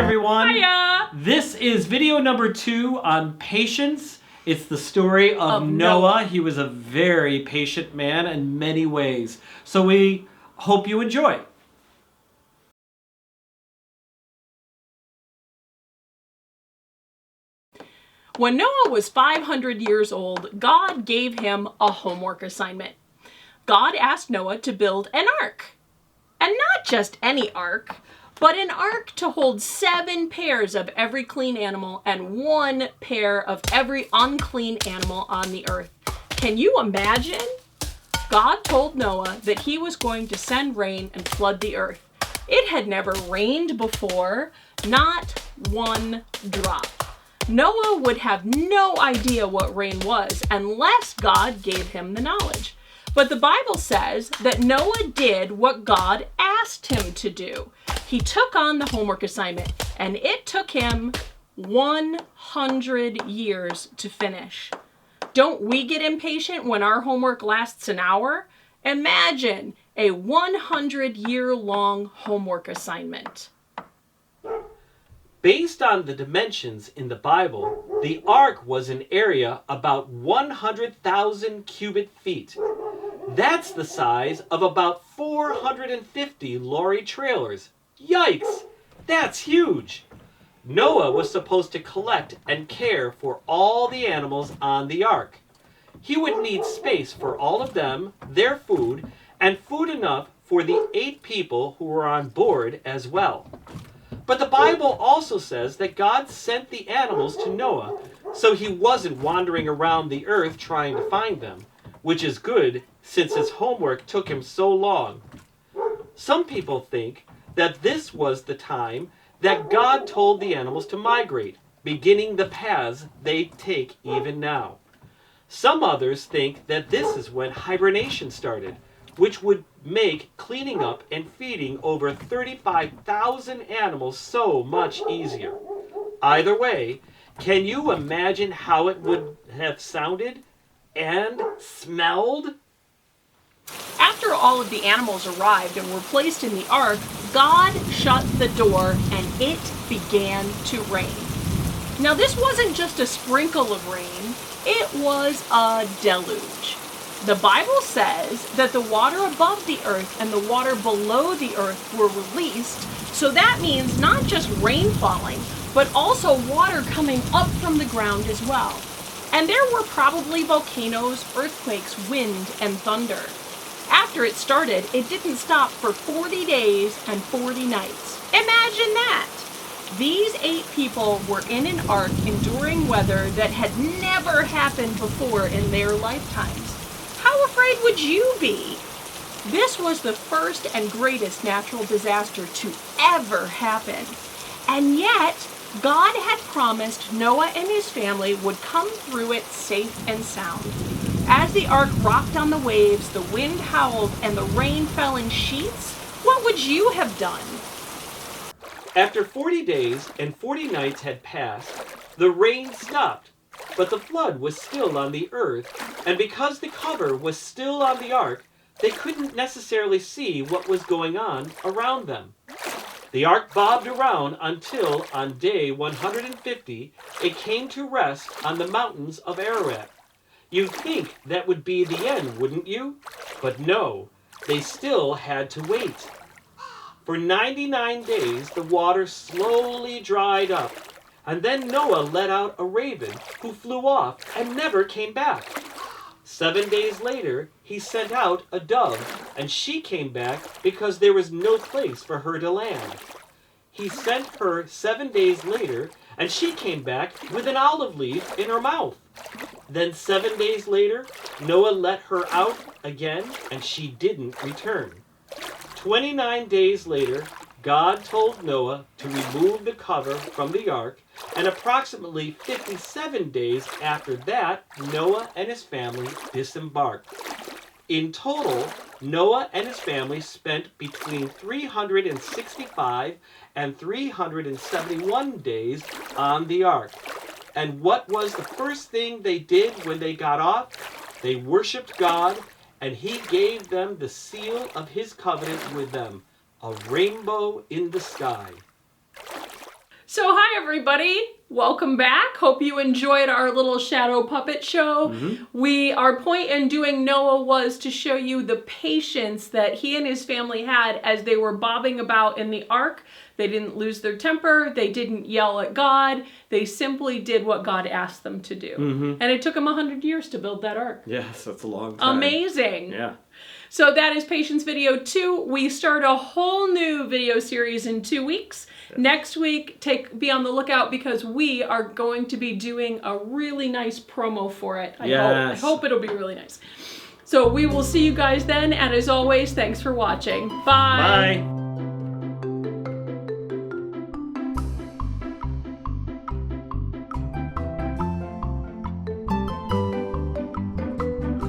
everyone. Hiya. This is video number 2 on patience. It's the story of Noah. He was a very patient man in many ways. So we hope you enjoy. When Noah was 500 years old, God gave him a homework assignment. God asked Noah to build an ark. And not just any ark, but an ark to hold 7 pairs of every clean animal and 1 pair of every unclean animal on the earth. Can you imagine? God told Noah that he was going to send rain and flood the earth. It had never rained before, not one drop. Noah would have no idea what rain was unless God gave him the knowledge. But the Bible says that Noah did what God asked him to do. He took on the homework assignment, and it took him 100 years to finish. Don't we get impatient when our homework lasts an hour? Imagine a 100-year-long homework assignment. Based on the dimensions in the Bible, the ark was an area about 100,000 cubic feet. That's the size of about 450 lorry trailers. Yikes! That's huge! Noah was supposed to collect and care for all the animals on the ark. He would need space for all of them, their food, and food enough for the 8 people who were on board as well. But the Bible also says that God sent the animals to Noah, so he wasn't wandering around the earth trying to find them, which is good since his homework took him so long. Some people think that this was the time that God told the animals to migrate, beginning the paths they take even now. Some others think that this is when hibernation started, which would make cleaning up and feeding over 35,000 animals so much easier. Either way, can you imagine how it would have sounded and smelled? After all of the animals arrived and were placed in the ark, God shut the door and it began to rain. Now this wasn't just a sprinkle of rain, it was a deluge. The Bible says that the water above the earth and the water below the earth were released, so that means not just rain falling, but also water coming up from the ground as well. And there were probably volcanoes, earthquakes, wind, and thunder. After it started, it didn't stop for 40 days and 40 nights. Imagine that! These 8 people were in an ark enduring weather that had never happened before in their lifetimes. How afraid would you be? This was the first and greatest natural disaster to ever happen. And yet, God had promised Noah and his family would come through it safe and sound. As the ark rocked on the waves, the wind howled, and the rain fell in sheets, what would you have done? After 40 days and 40 nights had passed, the rain stopped, but the flood was still on the earth, and because the cover was still on the ark, they couldn't necessarily see what was going on around them. The ark bobbed around until, on day 150, it came to rest on the mountains of Ararat. You'd think that would be the end, wouldn't you? But no, they still had to wait. For 99 days, the water slowly dried up, and then Noah let out a raven who flew off and never came back. 7 days later, he sent out a dove, and she came back because there was no place for her to land. He sent her 7 days later, and she came back with an olive leaf in her mouth. Then 7 days later, Noah let her out again, and she didn't return. 29 days later, God told Noah to remove the cover from the ark, and approximately 57 days after that, Noah and his family disembarked. In total, Noah and his family spent between 365 and 371 days on the ark. And what was the first thing they did when they got off? They worshiped God, and he gave them the seal of his covenant with them, a rainbow in the sky. So hi everybody, welcome back. Hope you enjoyed our little shadow puppet show. Our point in doing Noah was to show you the patience that he and his family had as they were bobbing about in the ark. They didn't lose their temper, they didn't yell at God, they simply did what God asked them to do. And it took them 100 years to build that ark. Yes, that's a long time. Amazing. Yeah. So that is Patience Video 2. We start a whole new video series in 2 weeks. Next week, be on the lookout because we are going to be doing a really nice promo for it. I hope it'll be really nice. So we will see you guys then, and as always, thanks for watching. Bye. Bye.